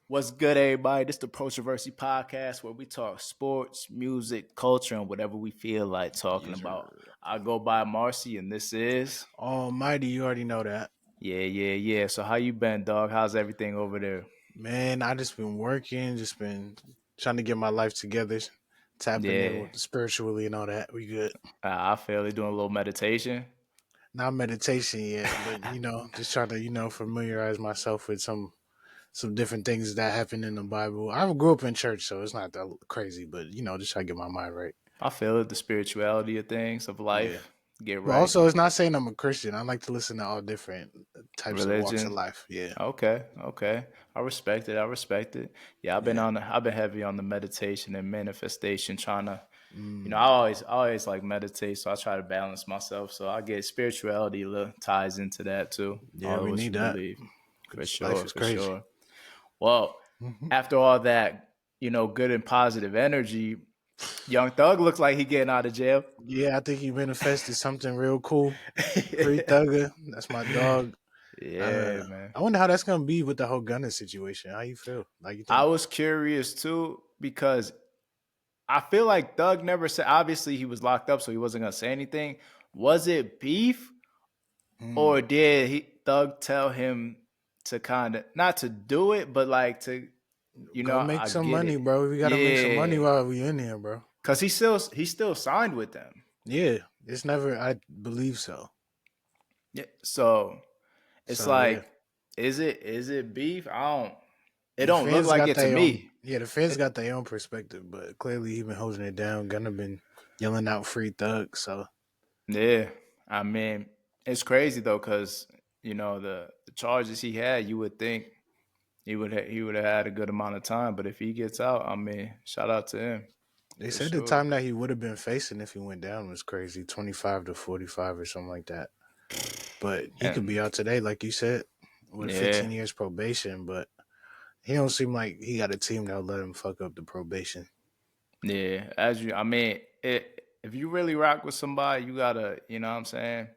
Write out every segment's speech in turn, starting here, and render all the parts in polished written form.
What's good, everybody? This is the Protroversy podcast where we talk sports, music, culture, and whatever we feel like talking Yes, about. sir. I go by Marcie, and this is AllMity, you already know that. yeah. So how you been, dog? How's everything over there? Man, I just been working, just been trying to get my life together, tapping in Yeah, with the spiritually and all that. We good. I feel it. Doing a little meditation. Not meditation yet, but just trying to, familiarize myself with some different things that happen in the Bible. I grew up in church, so it's not that crazy, but just try to get my mind right. I feel it. The spirituality of things of Yeah. life. Get But right. also it's not saying I'm a Christian. I like to listen to all different types of walks of Religion. life. Yeah. Okay. I respect it. Yeah, Yeah. I've been heavy on the meditation and manifestation, trying to I Mm. always like meditate, so I try to balance myself. So I get spirituality ties into that too. Yeah, All of we us need who that. believe, for This life sure, is for crazy. sure. Well, after all that, good and positive energy, Young Thug looks like he getting out of jail. Yeah, I think he manifested something real cool. Free Thugger, that's my dog. Yeah, man. I wonder how that's gonna be with the whole Gunna situation. How you feel? Like you I think? was curious too because I feel like Thug never said. Obviously, he was locked up, so he wasn't gonna say anything. Was it beef? Mm. Or did Thug tell him to kind of not to do it, but like to, Go make I some get money, it. bro. We gotta make some money Yeah, while we in here, bro. cause he still signed with them. Yeah, it's never. I believe so. Yeah, so it's So yeah, like, is it beef? I don't. It the don't look fans like got it to their own. me. Yeah, the fans It, got their own perspective, but clearly he been holding it down. Gunna been yelling out "Free Thug." So yeah, I mean, it's crazy though, cause the charges he had, you would think he would have had a good amount of time, but if he gets out, I mean, shout out to him they for said the sure. time that he would have been facing if he went down was crazy, 25 to 45 or something like that. But he could And be out today, like you said, with yeah, 15 years probation. But he don't seem like he got a team that'll let him fuck up the probation. yeah, I mean, if you really rock with somebody, you gotta, you know what I'm saying?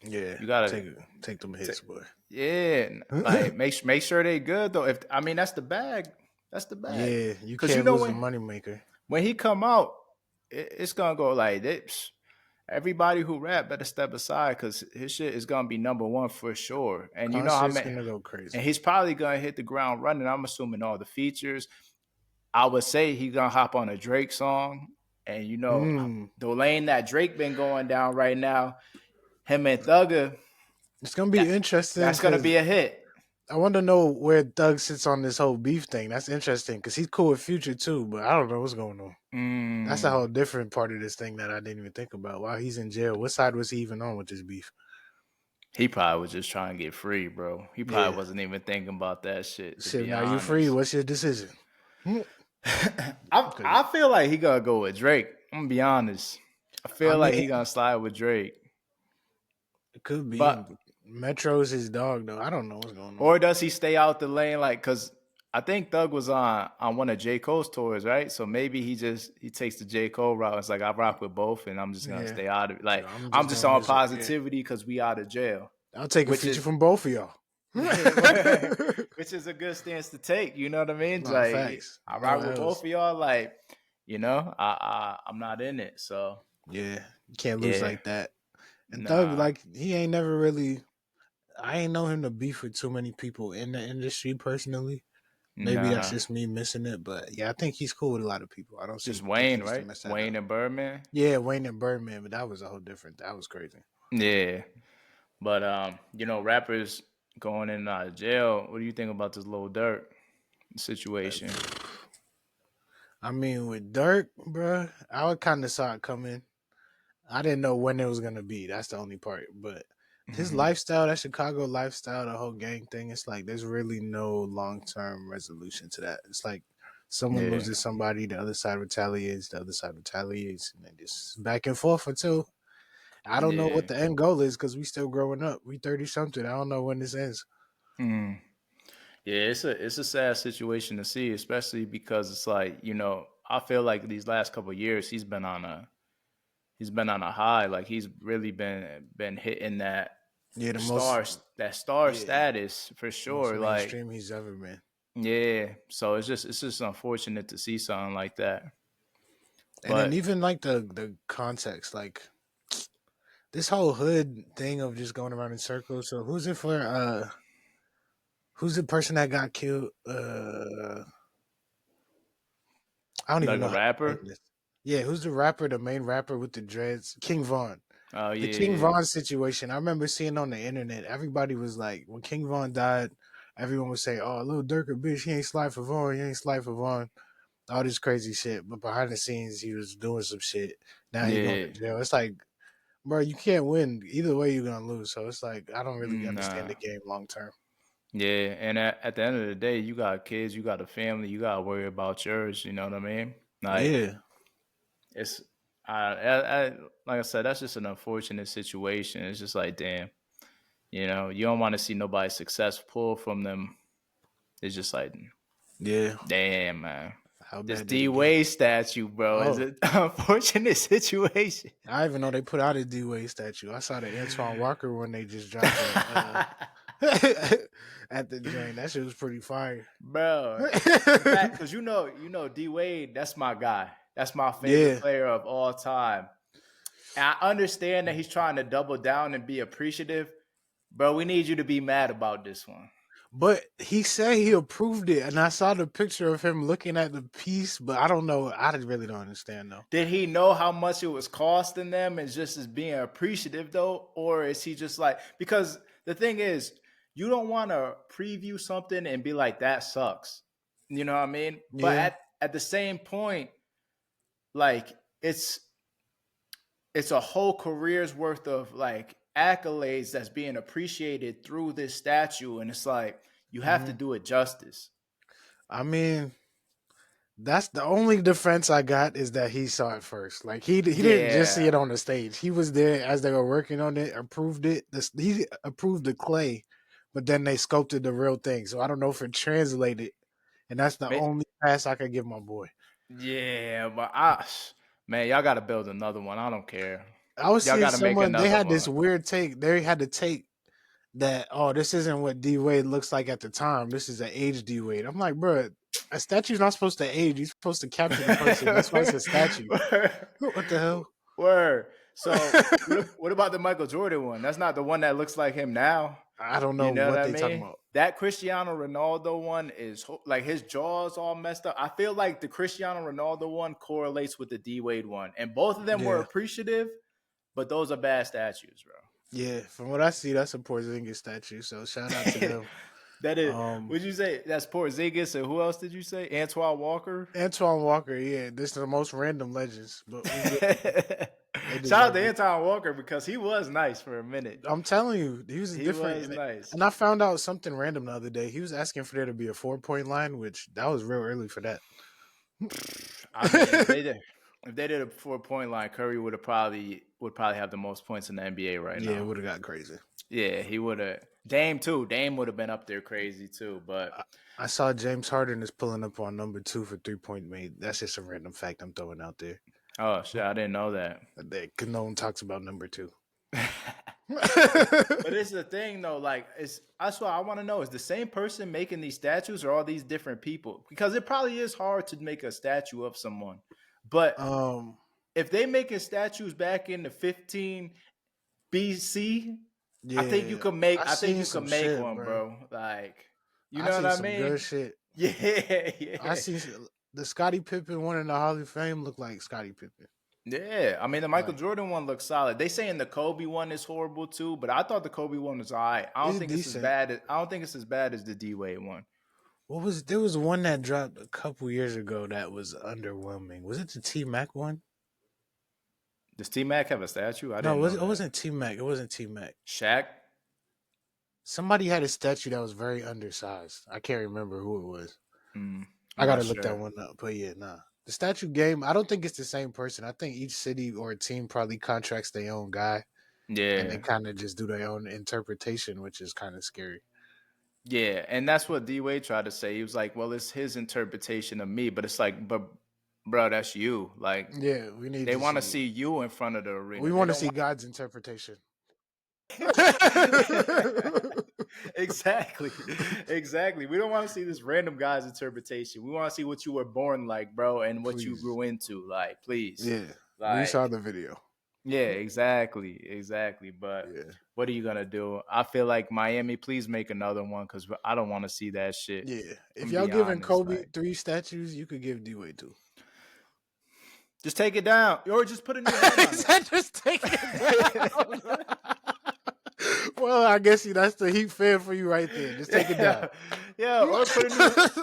Yeah, You gotta, take them t- hits, boy. yeah, like make sure they good though. If I mean, that's the bag. Yeah, you Cause can't lose the money maker. when he come out, it's gonna go like this. Everybody who rap better step aside because his shit is gonna be number one for sure. And you know how Concert's many, gonna go and crazy. he's probably gonna hit the ground running. I'm assuming all the features. I would say he's gonna hop on a Drake song, and Mm. the lane that Drake been going down right now, him and Thugger, It's gonna be that interesting that's gonna because be a hit. I want to know where Doug sits on this whole beef thing. That's interesting because he's cool with Future too, but I don't know what's going on. That's a Mm, whole different part of this thing that I didn't even think about. While he's in jail, what side was he even on with this beef? he probably was just trying to get free, bro. He probably Yeah. wasn't even thinking about that shit, to Shit, be now you free. honest. What's your decision? Because I feel like he gonna go with Drake. I'm gonna be honest. I I feel like mean, he gonna slide with Drake. it could be. But Metro's his dog, though. I don't know what's going on. or does he stay out the lane like cause I think Thug was on one of J. Cole's tours, right? So maybe he takes the J. Cole route. It's like I rock with both and I'm just gonna Yeah. stay out of it. Like I'm I'm just just doing on this. Yeah. positivity because we out of jail. I'll take a Which feature is from both of y'all. which is a good stance to take, you know what I mean? Nah, Like facts. I No rock with both else. of y'all, like, I'm not in it. So Yeah. You can't lose yeah. like that. And Thug, Nah. like, he ain't never really. I ain't know him to beef with too many people in the industry personally. Maybe that's Nah. just me missing it, but yeah, I think he's cool with a lot of people. I don't Just think he Wayne, needs to right? mess that up. Wayne and Birdman. Yeah, Wayne and Birdman, but that was a whole different. That was crazy. Yeah. But rappers going in and out of jail. What do you think about this Lil Durk situation? I mean, with Dirk, bruh, I kind of saw it coming. I didn't know when it was gonna be. That's the only part. But his Mm-hmm. lifestyle, that Chicago lifestyle, the whole gang thing, it's like there's really no long term resolution to that. It's like someone Yeah. loses somebody, the other side retaliates, and then just back and forth until I don't know what Yeah. the end goal is because we still growing up. We 30 something. I don't know when this ends. Mm. Yeah, it's a sad situation to see, especially because it's like, I feel like these last couple of years he's been on a high. Like he's really been hitting that Yeah, the most star yeah status for most sure. Like mainstream he's ever been. Yeah, so it's just unfortunate to see something like that. And then But even like the context, like this whole hood thing of just going around in circles. So who's it for? Who's the person that got killed? I don't even like know a how to rapper. explain this. Yeah, who's the rapper, the main rapper with the dreads? King Von. Oh The yeah, King yeah, Von situation, I remember seeing on the internet, everybody was like, when King Von died, everyone was saying, oh, little Durk a bitch, he ain't slide for Von, he ain't slide for Von. All this crazy shit. But behind the scenes, he was doing some shit. Now he going yeah. to jail. It's like, bro, you can't win. Either way, you're going to lose. So it's like, I don't really understand Nah. the game long term. Yeah, and at the end of the day, you got kids, you got a family, you got to worry about yours. You know what I mean? Like Yeah. it's, I like I said, that's just an unfortunate situation. It's just like, damn, you don't want to see nobody success pull from them. It's just like, Yeah. damn, man. How This bad did D it get? Wade statue, bro, is Oh, an unfortunate situation. I even know they put out a Dwyane statue. I saw the Antoine Walker one they just dropped at the joint. That shit was pretty fire. Bro, the fact because D Wade, that's my guy. That's my favorite Yeah, player of all time. And I understand that he's trying to double down and be appreciative, bro. We need you to be mad about this one. but he said he approved it, and I saw the picture of him looking at the piece. But I don't know. I really don't understand though. Did he know how much it was costing them and just as being appreciative though? Or is he just like, because the thing is, you don't want to preview something and be like, that sucks. You know what I mean? But Yeah. at the same point, like it's a whole career's worth of like accolades that's being appreciated through this statue. And it's like, you have to hmm do it justice. I mean, that's the only defense I got is that he saw it first. Like he didn't just see it Yeah. on the stage. He was there as they were working on it, approved it. He approved the clay, but then they sculpted the real thing. So I don't know if it translated, and that's the only pass I could give my boy. Yeah, but man, y'all got to build another one. I don't care. I was Y'all seeing got to make someone they another had this one. weird take. They had to take that. Oh, this isn't what D Wade looks like at the time. This is an age D Wade. I'm like, bro, a statue's not supposed to age. You're supposed to capture the person. That's why it's a statue. Word. What the hell? Word. So what about the Michael Jordan one? That's not the one that looks like him now. I don't You know know what what I they talking mean? about. That Cristiano Ronaldo one is like his jaw's all messed up. I feel like the Cristiano Ronaldo one correlates with the D Wade one, and both of them were Yeah, appreciative, but those are bad statues, yeah. From what I see, that's a Porzingis statue. So shout out to bro. them. That is. Um, Would you say that's Porzingis, and who else did you say? Antoine Walker. Antoine Walker. Yeah, this is the most random legends, but we get they Shout out to deserve it. Antoine Walker because he was nice for a minute. I'm telling you, he was He different. was nice. And I found out something random the other day. He was asking for there to be a 4 point line, which that was real early for that. I mean, if they did a 4 point line, Curry would probably have the most points in the NBA right Yeah, it now. would have got crazy. Yeah, he would have. Dame too. Dame would have been up there crazy too. But I saw James Harden is pulling up on number 2 for 3 point made. That's just a random fact I'm throwing out there. oh shit, I didn't know that. Because no one talks about number 2. But it's the thing though, like that's what I want to know. Is the same person making these statues or all these different people? Because it probably is hard to make a statue of someone. But um, if they making statues back in the 15 BC, I think you yeah, could make I I think seen you could some make shit, one, bro. bro. Like, you I know what seen I some good mean? shit. Yeah, I yeah. seen the Scottie Pippen one in the Hall of Fame look like Scottie Pippen. Yeah, I mean the Michael Like Jordan one looks solid. They saying the Kobe one is horrible too, but I thought the Kobe one was alright. I don't it's think it's as decent. bad. I don't think it's as bad as the D Wade one. What was there was one that dropped a couple years ago that was underwhelming. Was it the T Mac one? Does T Mac have a statue? I No, didn't know it that. wasn't T Mac. It wasn't T Mac. Shaq. Somebody had a statue that was very undersized. I can't remember who it was. Mm, I I'm gotta not look that sure. one up. But yeah, nah. The statue game, I don't think it's the same person. I think each city or team probably contracts their own guy and they Yeah, kind of just do their own interpretation, which is kind of scary. yeah, and that's what D Wade tried to say. He was like, "Well, it's his interpretation of me," but it's like, but bro, that's you. Like Yeah, we need they to want to see. see you in front of the We arena. They want to don't see want. God's interpretation. Exactly. Exactly. We don't want to see this random guy's interpretation. We want to see what you were born like, bro, and what you Please. grew into. Like, please. Yeah. We Like, saw the video. yeah, exactly. Exactly. But Yeah. what are you gonna do? I feel like Miami, please make another one because I don't want to see that shit. Yeah. I'm If gonna y'all be giving honest. Kobe Like, 3 statues, you could give D-Wade 2. just take it down. Or just put a new head on it. Just take it down. Well, I guess that's the Heat fan for you right there. Just take it down. Yeah. Yeah. Or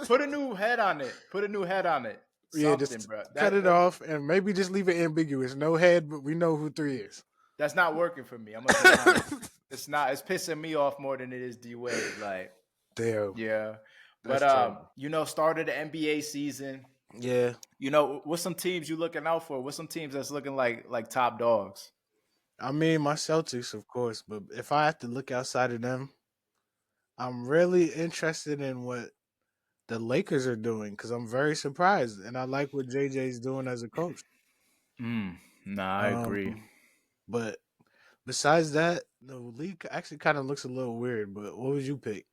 put a new head on it. Put a new head on it. Yeah, Something, just bro. cut it off and maybe just leave it ambiguous. No head, but we know who 3 is. That's not working for me. I'm gonna be honest. It's not. It's pissing me off more than it is D Wade. Like, Damn, yeah. But that's terrible. started the NBA season. Yeah, What's some teams you looking out for? What's some teams that's looking like top dogs? I mean my Celtics, of course, but if I have to look outside of them, I'm really interested in what the Lakers are doing because I'm very surprised and I like what JJ's doing as a coach. Nah, I Um, agree. but besides that, the league actually kind of looks a little weird. But what would you pick?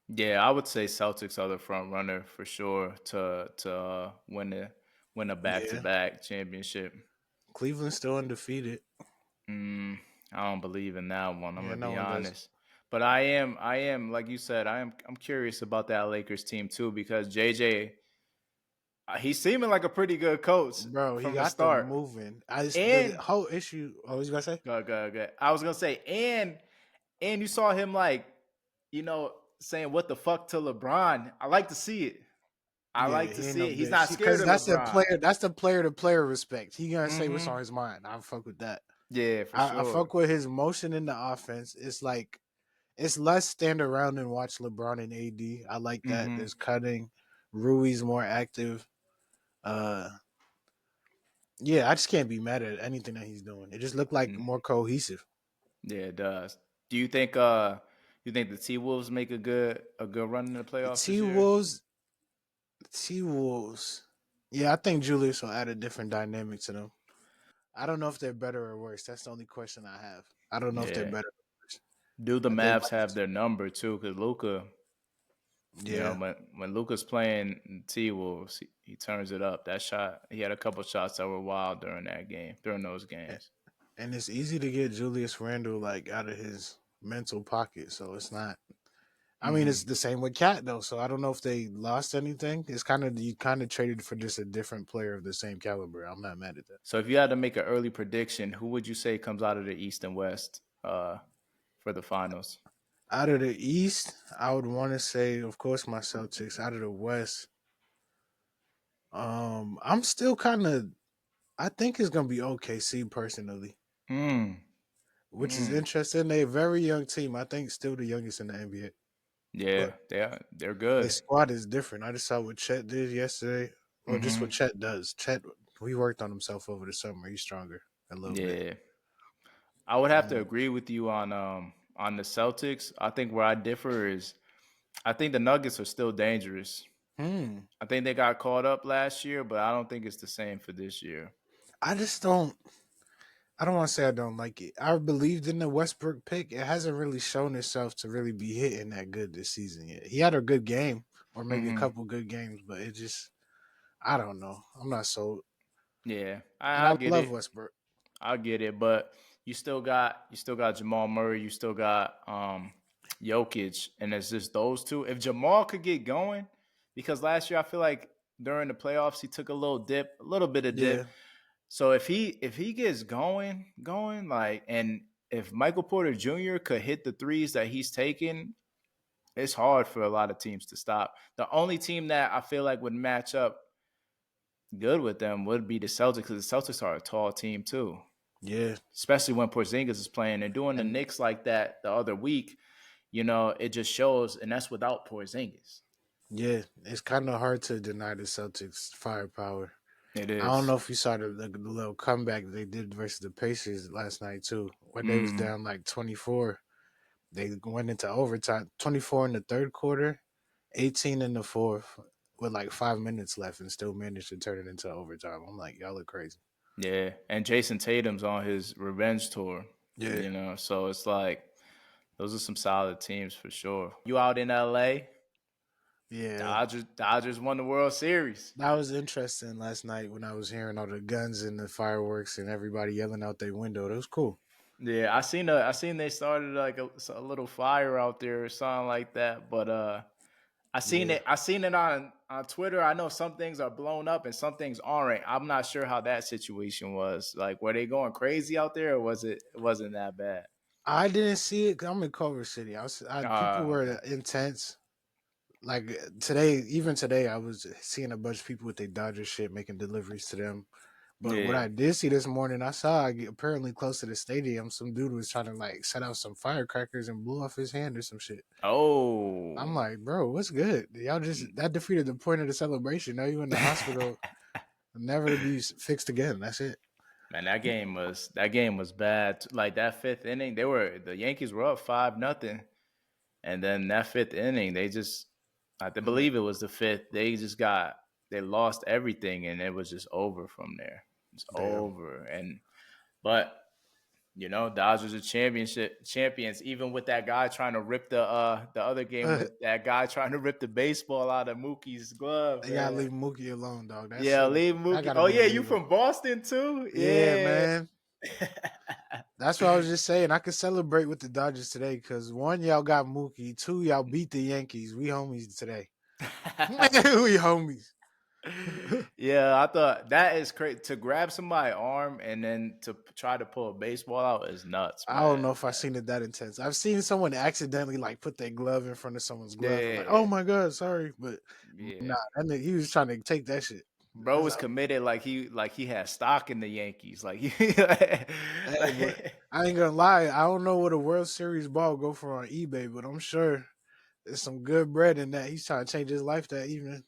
Yeah, I would say Celtics are the front runner for sure to win a back to Yeah, back championship. Cleveland's still undefeated. I don't believe in that one. I'm Yeah, gonna no be one does. honest. But I am like you said. I'm curious about that Lakers team too because JJ, he's seeming like a pretty good coach Bro, he from the got them start. moving. The And whole issue. Oh, what was you gonna say? go. I was gonna say, and you saw him like, saying what the fuck to LeBron. I like to see it. I Yeah, like to he ain't see no it. He's bitch. not scared Because of that's the LeBron. player. That's the player to player respect. He gonna say what's hmm on his mind. I fuck with that. Yeah, for I sure. fuck with his motion in the offense. It's like it's less stand around and watch LeBron and AD. I like that. hmm There's cutting. Rui's more active. Uh, yeah, I just can't be mad at anything that he's doing. It just looked like more cohesive. Yeah, it does. Do you think the T Wolves make a good run in the The playoffs this T year? Wolves, T Wolves. Yeah, I think Julius will add a different dynamic to them. I don't know if they're better or worse. That's the only question I have. I don't know if they're Yeah. better or worse. Do the They Mavs might have just, their number too? Because Luca, yeah. when Luca's playing T Wolves, he turns it up. That shot, he had a couple shots that were wild during those games. And it's easy to get Julius Randle like out of his mental pocket. So it's not. I mean, hmm it's the same with Cat though. So I don't know if they lost anything. It's kind of you kind of traded for just a different player of the same caliber. I'm not mad at that. So if you had to make an early prediction, who would you say comes out of the East and West for the finals? Out of the East, I would want to say, of course, my Celtics. Out of the West, I'm still kind of. I think it's gonna be OKC personally, Mm, which is mm. interesting. They're a very young team. I think still the youngest in the NBA, but Yeah, they're their good. squad is different. I just saw what Chet did yesterday, or just what hmm Chet does. Chet, he worked on himself over the summer. He's stronger a little bit. Yeah, I would have to Um, agree with you on the Celtics. I think where I differ is I think the Nuggets are still dangerous. hmm. I think they got caught up last year, but I don't think it's the same for this year. I just don't. I don't want to say I don't like it. I believed in the Westbrook pick. It hasn't really shown itself to really be hitting that good this season yet. He had a good game, or maybe a hmm couple good games, but it just I don't know. I'm not sold, Yeah, and I I get love it. Westbrook. I get it, but you still got Jamal Murray, you still got Jokic, and it's just those two. If Jamal could get going, because last year I feel like during the playoffs he took a little bit of Yeah, dip. So if he gets going like, and if Michael Porter Jr. could hit the threes that he's taking, it's hard for a lot of teams to stop. The only team that I feel like would match up good with them would be the Celtics because the Celtics are a tall team too, yeah, especially when Porzingis is playing and doing the and Knicks like that the other week. It just shows, and that's without Porzingis. yeah. It's kind of hard to deny the Celtics firepower. It I don't is. know if you saw the little comeback they did versus the Pacers last night too, when they was Mm, down like 24. They went into overtime, 24 in the third quarter, 18 in the fourth, with like 5 minutes left, and still managed to turn it into overtime. I'm like, y'all look crazy. yeah, and Jason Tatum's on his revenge tour. Yeah, So it's like Those are some solid teams for sure. You out in LA? Yeah, Dodgers won the World Series. that was interesting last night when I was hearing all the guns and the fireworks and everybody yelling out their window. That was cool. Yeah, I seen they started like a little fire out there or something like that. But Yeah, I seen it on Twitter. I know some things are blown up and some things aren't. I'm not sure how that situation was. Like, were they going crazy out there, or it wasn't that bad? I didn't see it. 'Cause I'm in Culver City. People were Okay. intense. Like today, even today, I was seeing a bunch of people with their Dodger shit making deliveries to them. But what Yeah. I did see this morning, I saw apparently close to the stadium, some dude was trying to like set out some firecrackers and blew off his hand or some shit. I'm Oh. like, bro, what's good? Y'all just that defeated the point of the celebration. Now you in the hospital, never to be fixed again. That's it. Man, that game was bad. Like that fifth inning, the Yankees were up 5-0. And then that fifth inning, I Yeah, believe it was the fifth. They lost everything, and it was just over from there. It's damn. over, but Dodgers are champions. Even with that guy trying to rip the other game, that guy trying to rip the baseball out of Mookie's glove, They gotta man. leave Mookie alone, dog. That Yeah, shit, leave that Mookie. gotta Oh be yeah, you illegal. from Boston too? Yeah, Yeah. man. That's what I was just saying. I could celebrate with the Dodgers today because one, y'all got Mookie. Two, y'all beat the Yankees. We homies today. We homies. Yeah, I thought that is crazy to grab somebody's arm and then to try to pull a baseball out is nuts, I don't man. know if I've seen it that intense. I've seen someone accidentally like put their glove in front of someone's glove and like, oh Yeah, my god, sorry, but yeah. nah, he was trying to take that shit. Bro was committed like he had stock in the Yankees. Like, Hey, but like I ain't gonna lie. I don't know what a World Series ball go for on eBay, but I'm sure there's some good bread in that. He's trying to change his life that evening.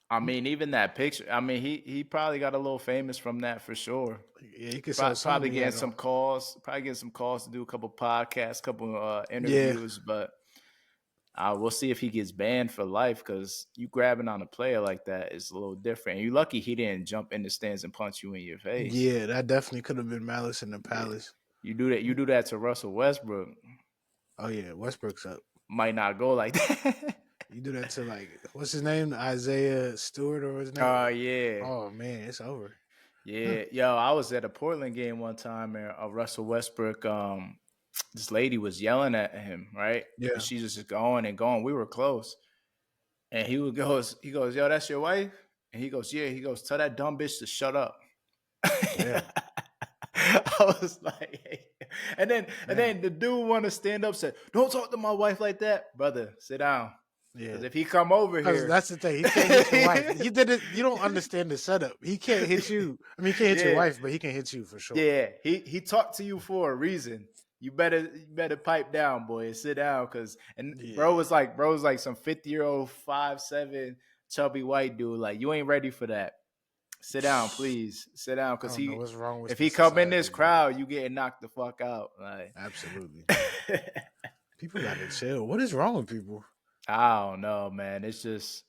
I mean, even that picture. I mean, he probably got a little famous from that for sure. Yeah, he could sell Probably something he getting had some on. calls. Probably getting some calls to do a couple podcasts, couple Yeah, interviews, but. We'll see if he gets banned for life because you grabbing on a player like that is a little different. And you're lucky he didn't jump in the stands and punch you in your face. yeah, that definitely could have been malice in the Yeah, palace. you do that. You do that to Russell Westbrook, Oh yeah, Westbrook's up. might not go like that. You do that to like what's his name, Isaiah Stewart or his name? Oh yeah, Oh man, it's over. yeah, yo. I was at a Portland game one time, and Russell Westbrook. This lady was yelling at him, right? And Yeah, she just going and going. We were close, and he goes, yo, that's your wife? And he goes, yeah. He goes, tell that dumb bitch to shut up. damn, I was like, hey. And damn. then the dude want to stand up, said, "Don't talk to my wife like that, brother. Sit down, Yeah, because if he come over because here, that's the thing. He can't hit your wife. He did it. You don't understand the setup. He can't hit you. I mean, he can't hit your yeah, wife, but he can hit you for sure. yeah, he talked to you for a reason. You better pipe down, boy, and sit down, because and Yeah, bro was like some 50-year-old 5'7" chubby white dude. Like, you ain't ready for that. Sit down, please. Sit down, I because don't know what's wrong with if the he come in this society, man. crowd, you getting knocked the fuck out. Like, Absolutely, people got to chill. What is wrong with people? I don't know, man. It's just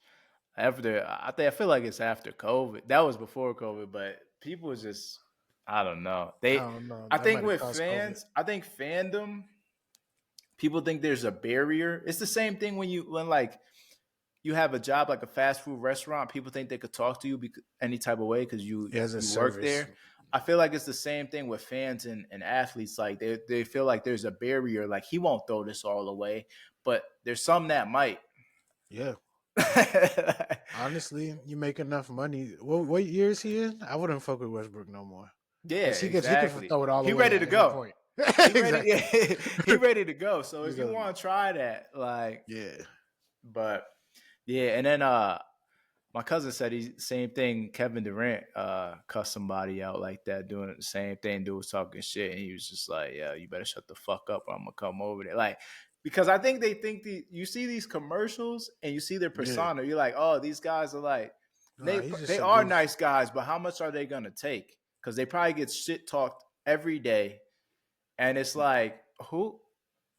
after. I feel like it's after COVID. That was before COVID, but people just. I don't know. I don't know. I That think might have with caused COVID. fans, I think fandom. People think there's a barrier. It's the same thing when like you have a job like a fast food restaurant. People think they could talk to you any type of way because you Yeah, as a you work service. there. I feel like it's the same thing with fans and athletes. Like they feel like there's a barrier. Like, he won't throw this all away, but there's some that might. Yeah. Honestly, you make enough money. What year is he in? I wouldn't fuck with Westbrook no more Yeah, because he could exactly. throw it all He away ready at to any go. point. He ready. Exactly. He ready to go. So He's if you gonna be. want to try that, like, Yeah. but yeah, and then my cousin said same thing. Kevin Durant cussed somebody out like that, doing the same thing. Dude was talking shit, and he was just like, "Yeah, you better shut the fuck up, or I'm gonna come over there." Like, because I think they think you see these commercials and you see their Yeah. persona. You're like, "Oh, these guys are like Nah, he's just they a are goof. nice guys, but how much are they gonna take? Because they probably get shit talked every day, and it's like, who,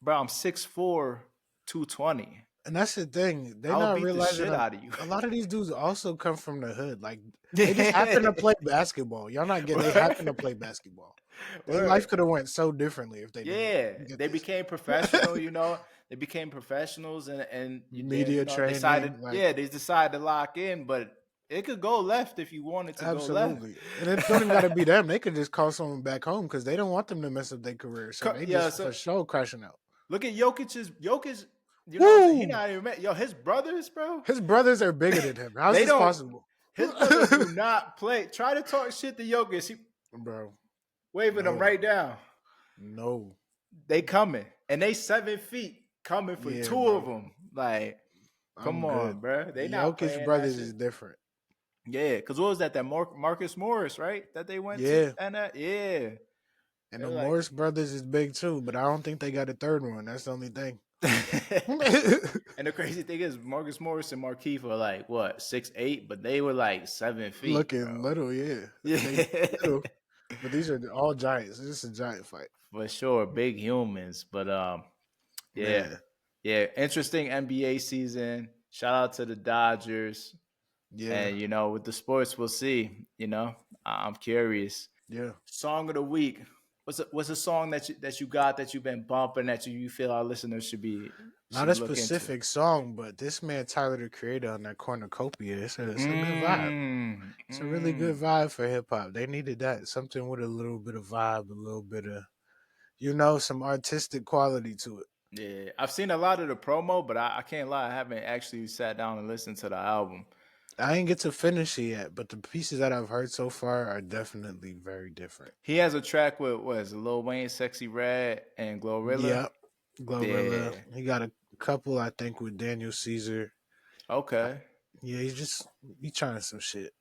bro? I'm 6'4", 220. And that's the thing. They're I would not beat the realizing shit out of you. a lot of these dudes also come from the hood. Like they just happen to Yeah. play basketball. Y'all not get. They happen to play basketball. Their life could have went so differently if they didn't Yeah, get they this. became professional. They became professionals, and they Media decided. training, like Yeah, they decided to lock in, but it could go left if you wanted to go left. absolutely. And it don't even got to be them. They could just call someone back home because they don't want them to mess up their career. So they Yeah, just so for sure crashing out. look at Jokic. You know what I'm saying? He Woo! not even yo. His brothers, bro. His brothers are bigger than him. How's They this don't. possible? His brothers do not play. Try to talk shit to Jokic. He Bro, waving them no, right down. no. They coming, and they 7 feet coming for Yeah, two of bro. them. Like, come I'm good. on, bro. They not Jokic playing that brothers shit. is different. Yeah, because what was that? That Marcus Morris, right? That they went to, Yeah. and yeah, And the they're like, Morris brothers is big too, but I don't think they got a third one. That's the only thing. and the crazy thing is, Marcus Morris and Markeith are like what 6'8", but they were like 7 feet, Looking bro. little, yeah. They Yeah, little, but these are all giants. It's just a giant fight. for sure, big humans. But yeah, Man, yeah, interesting NBA season. Shout out to the Dodgers, yeah, and with the sports, we'll see. I'm curious. yeah. Song of the week. What's a song that you got that you've been bumping that you feel our listeners Not should a look into? specific song, but this man Tyler the Creator on that cornucopia. It's a good vibe. Mm, It's a really good mm. vibe for hip hop. They needed that. Something with a little bit of vibe, a little bit of some artistic quality to it. Yeah, I've seen a lot of the promo, but I can't lie, I haven't actually sat down and listened to the album. I ain't get to finish it yet, but the pieces that I've heard so far are definitely very different. He has a track with Lil Wayne, Sexy Red, and Glorilla. Yep. Glorilla. Yeah. He got a couple, I think, with Daniel Caesar. Okay. Yeah, he trying some shit.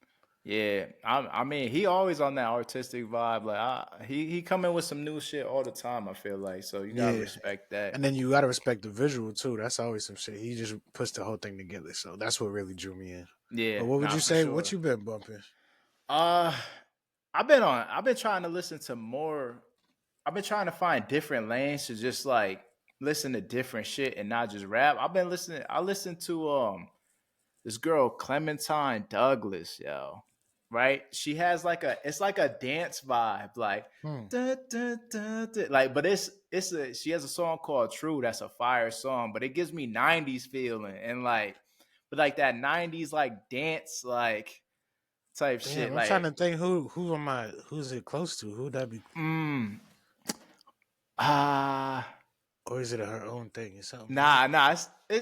Yeah, I mean, he always on that artistic vibe. Like, he come in with some new shit all the time. I feel like so you gotta Yeah. respect that. And then you gotta respect the visual too. That's always some shit. He just puts the whole thing together. So that's what really drew me in. But Yeah, what would nah, you for say? What sure. you been bumping? Uh, I've been trying to listen to more. I've been trying to find different lanes to just like listen to different shit and not just rap. I've been listening. I listened to this girl Clementine Douglas, yo. Right? She has it's like a dance vibe, like Hmm. like, but she has a song called True. That's a fire song, but it gives me 90s feeling and but like that 90s like dance like type shit. Damn, I'm trying Like, to think who's it close to? Who'd that be? mm, ah. Or is it her own thing? It's something new? Nah.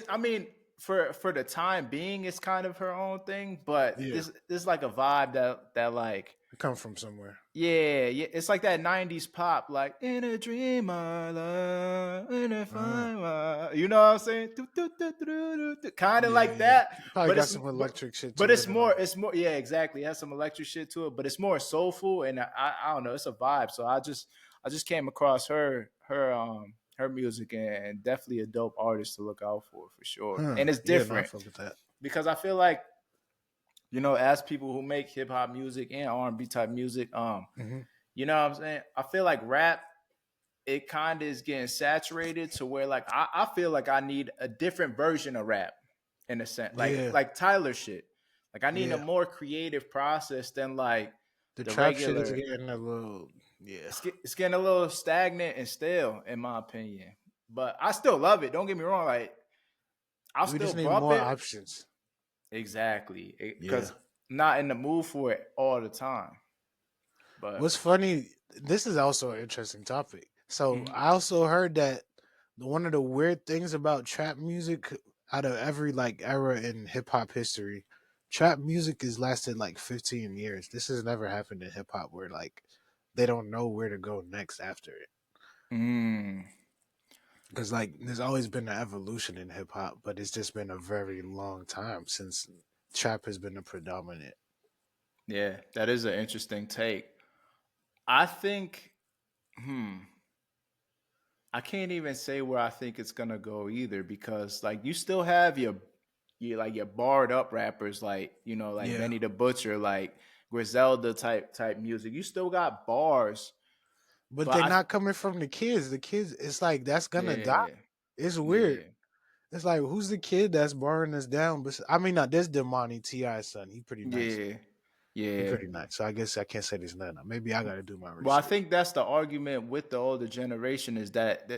I mean, for the time being, it's kind of her own thing. But Yeah. this like a vibe that like, It come from somewhere. yeah. It's like that '90s pop, like in a dream, I love, in a Uh, fire. You know what I'm saying? Kind of like yeah. that, Probably but got some electric shit but to it and all. it's more, yeah, exactly. It has some electric shit to it, but it's more soulful, and I don't know, it's a vibe. So I just came across her music, and definitely a dope artist to look out for sure. Huh. And it's Yeah, no, I different fuck with that. because I feel like as people who make hip hop music and R&B type music, Hmm. you know what I'm saying? I feel like rap, it kind of is getting saturated to where like I feel like I need a different version of rap in a sense, Yeah. like Tyler shit. Like I need a Yeah. more creative process than like The the trap shit is regular. getting a little yeah. It's getting a little stagnant and stale, in my opinion. But I still love it. Don't get me wrong. Like I'll We still just need bump more it. options. Exactly, Yeah. because I'm not in the mood for it all the time. But What's funny, this is also an interesting topic. So mhm. I also heard that one of the weird things about trap music out of every like era in hip hop history, trap music has lasted like 15 years. This has never happened in hip hop where like they don't know where to go next after it. Mm, Because like there's always been an evolution in hip hop, but it's just been a very long time since trap has been the predominant. yeah, that is an interesting take. I think, hmm, I can't even say where I think it's gonna go either because like you still have your barred up rappers like like Yeah. Benny the Butcher, like Griselda type music. You still got bars, But but they're not coming from the kids. The kids, it's like that's gonna die. yeah, It's weird. yeah, It's like who's the kid that's burning us down? But I mean, not this Demani Ti son. He pretty nice. yeah, He Yeah. pretty nice. So I guess I can't say there's nothing. Maybe I got to do my Well, I research. think that's the argument with the older generation is that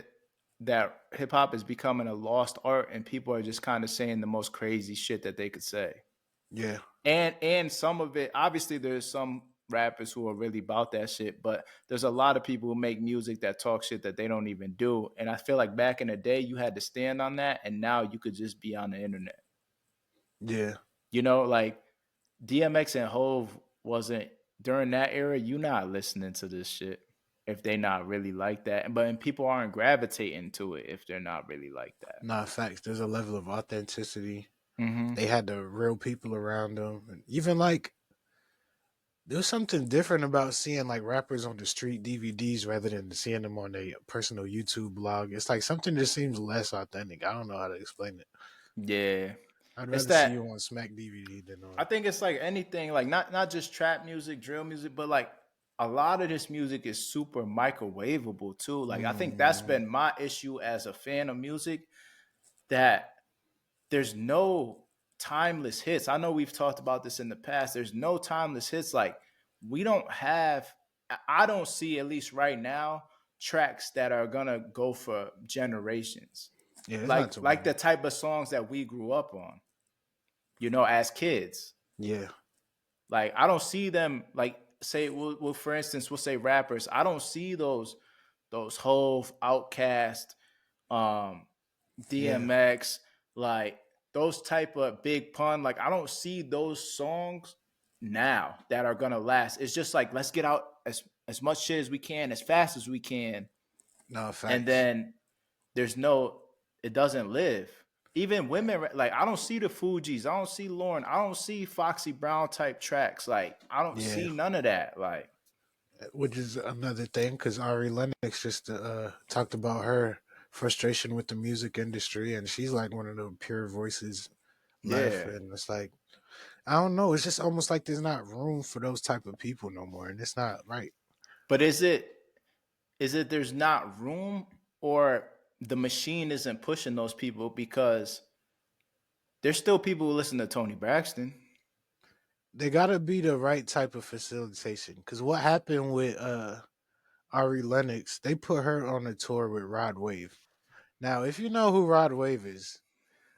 hip hop is becoming a lost art, and people are just kind of saying the most crazy shit that they could say. Yeah, And some of it, obviously, there's some rappers who are really about that shit, but there's a lot of people who make music that talk shit that they don't even do. And I feel like back in the day, you had to stand on that, and now you could just be on the internet. yeah. You know, like DMX and Hove wasn't during that era. You not listening to this shit if they not really like that, but and people aren't gravitating to it if they're not really like that. Nah, facts. There's a level of authenticity. Mm-hmm. They had the real people around them, and even like there's something different about seeing like rappers on the street DVDs rather than seeing them on their personal YouTube blog. It's like something that seems less authentic. I don't know how to explain it. Yeah, I'd it's rather see that. you on Smack DVD than I on. think it's like anything, like not just trap music, drill music, but like a lot of this music is super microwavable too. Like I think that's Mm, been my issue as a fan of music, that there's no timeless hits. I know we've talked about this in the past. There's no timeless hits. Like we don't have. I don't see, at least right now, tracks that are gonna go for generations. yeah, it's not Like too like many. the type of songs that we grew up on, as kids. Yeah, Like I don't see them, like say we'll for instance we'll say rappers. I don't see those Hove, Outcast, um, yeah. DMX, like those type of Big Pun. Like I don't see those songs now that are gonna last. It's just like let's get out as much shit as we can, as fast as we can, No and facts. then there's no, it doesn't live. Even women, like I don't see the Fugees, I don't see Lauren, I don't see Foxy Brown type tracks. Like I don't Yeah, see none of that. Like which is another thing because Ari Lennox just talked about her frustration with the music industry, and she's like one of the pure voices left, yeah, and it's like I don't know. It's just almost like there's not room for those type of people no more, and it's not right. but is it there's not room, or the machine isn't pushing those people? Because there's still people who listen to Tony Braxton. They got to be the right type of facilitation. Because what happened with Ari Lennox, they put her on a tour with Rod Wave. Now, if you know who Rod Wave is,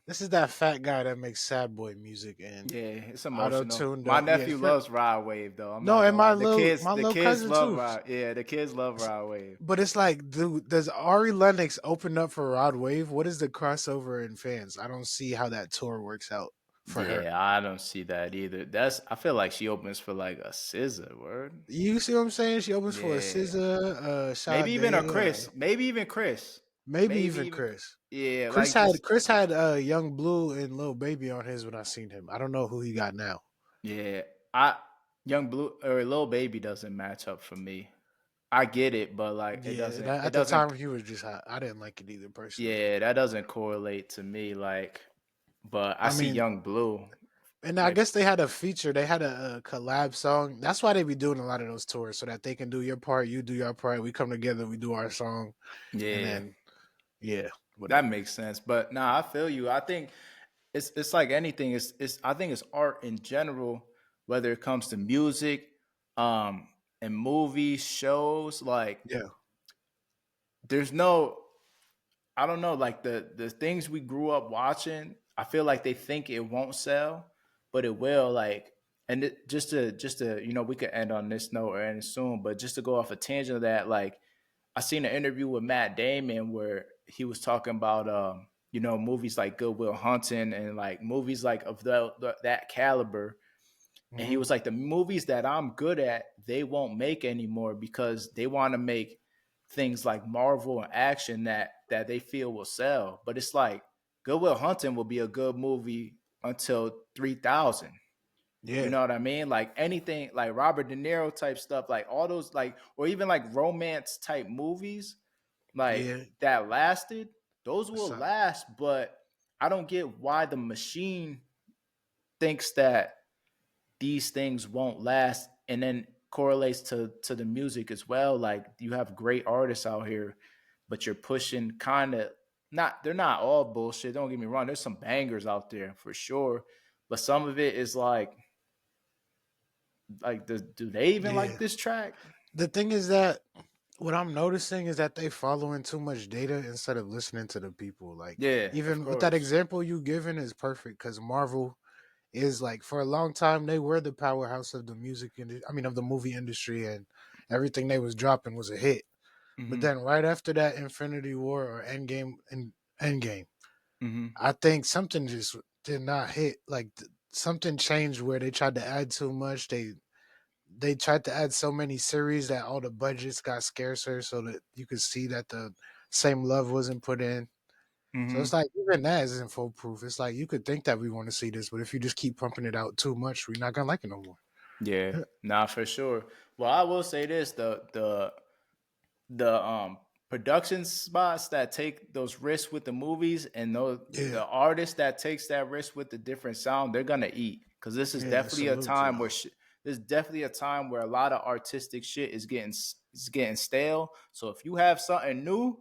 this is that fat guy that makes sad boy music and Yeah, it's auto emotional. tuned My up. Yeah, nephew loves Rod Wave though. I'm no, not and gonna my lie. little The kids cousin love too. Rod. Yeah, the kids love Rod Wave. But it's like, dude, does Ari Lennox open up for Rod Wave? What is the crossover in fans? I don't see how that tour works out for her. Yeah, I don't see that either. I feel like she opens for like a scissor word. You see what I'm saying? She opens for a Yeah. SZA, Maybe even a Sade, Chris. Maybe even Chris. maybe Maybe even even Chris. yeah, Chris like had just Chris had Young Blue and Lil Baby on his when I seen him. I don't know who he got now. yeah. I Young Blue or Lil Baby doesn't match up for me. I get it, but like it Yeah, doesn't it at the doesn't time he was just hot. I didn't like it either personally. yeah, that doesn't correlate to me. Like but I I see mean, Young Blue. and I Like guess they had a feature. They had a collab song. That's why they be doing a lot of those tours so that they can do your part, you do your part. We come together, we do our song, and yeah, then yeah, that whatever. makes sense. But nah, I feel you. I think it's like anything. It's I think it's art in general, whether it comes to music, um, and movies, shows. Like Yeah, there's no, I don't know, like the things we grew up watching. I feel like they think it won't sell, but it will. Like, and just to we could end on this note or end soon, but just to go off a tangent of that, like I seen an interview with Matt Damon where he was talking about movies like Good Will Hunting and like movies like of that caliber, and he hmm was like the movies that I'm good at they won't make anymore because they want to make things like Marvel and action that they feel will sell. But it's like Good Will Hunting will be a good movie until 3000. You yeah, know what I mean? Like anything like Robert De Niro type stuff, like all those like or even like romance type movies like yeah. that lasted, those will So, last, but I don't get why the machine thinks that these things won't last and then correlates to the music as well. Like you have great artists out here, but you're pushing kind of not they're not all bullshit. Don't get me wrong. There's some bangers out there for sure. But some of it is like Like, do they even Yeah. like this track? The thing is that what I'm noticing is that they following too much data instead of listening to the people. Like Yeah, of even with that course. example you given is perfect because Marvel is like for a long time they were the powerhouse of the of the movie industry, and everything they was dropping was a hit. But Mm-hmm. then right after that Infinity War or Endgame, Mm-hmm. I think something just did not hit. Like something changed where they tried to add too much. They tried to add so many series that all the budgets got scarcer, so that you could see that the same love wasn't put in. So it's Mm-hmm. like even that isn't foolproof. It's like you could think that we want to see this, but if you just keep pumping it out too much, we're not gonna like it no more. Yeah, nah, for sure. Well, I will say this: the production spots that take those risks with the movies, and those Yeah, the artists that takes that risk with the different sound, they're gonna eat, because this is yeah. definitely a Salute to time them. where there's definitely a time where a lot of artistic shit is getting stale. So if you have something new,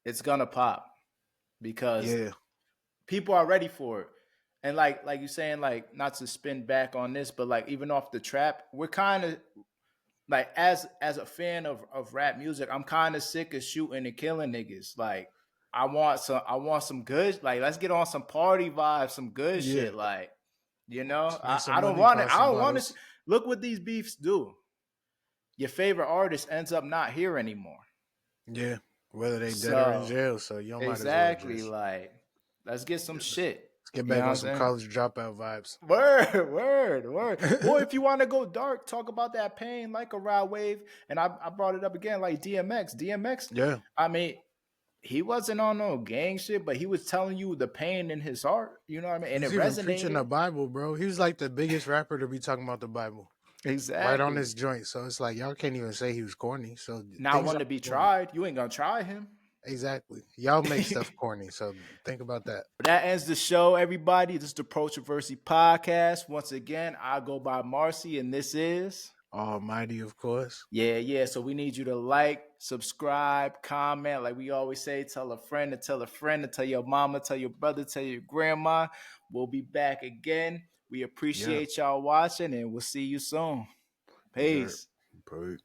it's gonna pop because Yeah, people are ready for it. And like you saying, like, not to spin back on this, but like even off the trap, we're kind of like, as a fan of rap music, I'm kind of sick of shooting and killing niggas. Like, I want some good, like, let's get on some party vibes, some good yeah. shit. Like, Make I some don't money, want it. pop I some don't want to bottles. look what these beefs do. Your favorite artist ends up not here anymore. Yeah, whether they dead or in So jail, so you might as well exactly, just like, let's get some let's shit. get You know back what on I'm some saying? college dropout vibes. Word, word, word. Or if you want to go dark, talk about that pain like a ride wave. And I brought it up again, like DMX. DMX, Yeah, I mean, he wasn't on no gang shit, but he was telling you the pain in his heart. You know what I mean? And it he's even preaching the resonated. Bible, bro. He was like the biggest rapper to be talking about the Bible right on Exactly. this joint. So it's like y'all can't even say he was corny. So Not things one are to be corny. tried. You ain't gonna try him. Exactly. Y'all make stuff corny. So think about that. That ends the show, everybody. This is the Protroversy podcast. Once again, I go by Marcie, and this is. Almighty, of course. Yeah, yeah. So we need you to like, subscribe, comment. Like we always say, tell a friend to tell a friend to tell your mama, tell your brother, tell your grandma. We'll be back again. We Yeah. appreciate y'all watching, and we'll see you soon. Yeah. Peace. Perfect.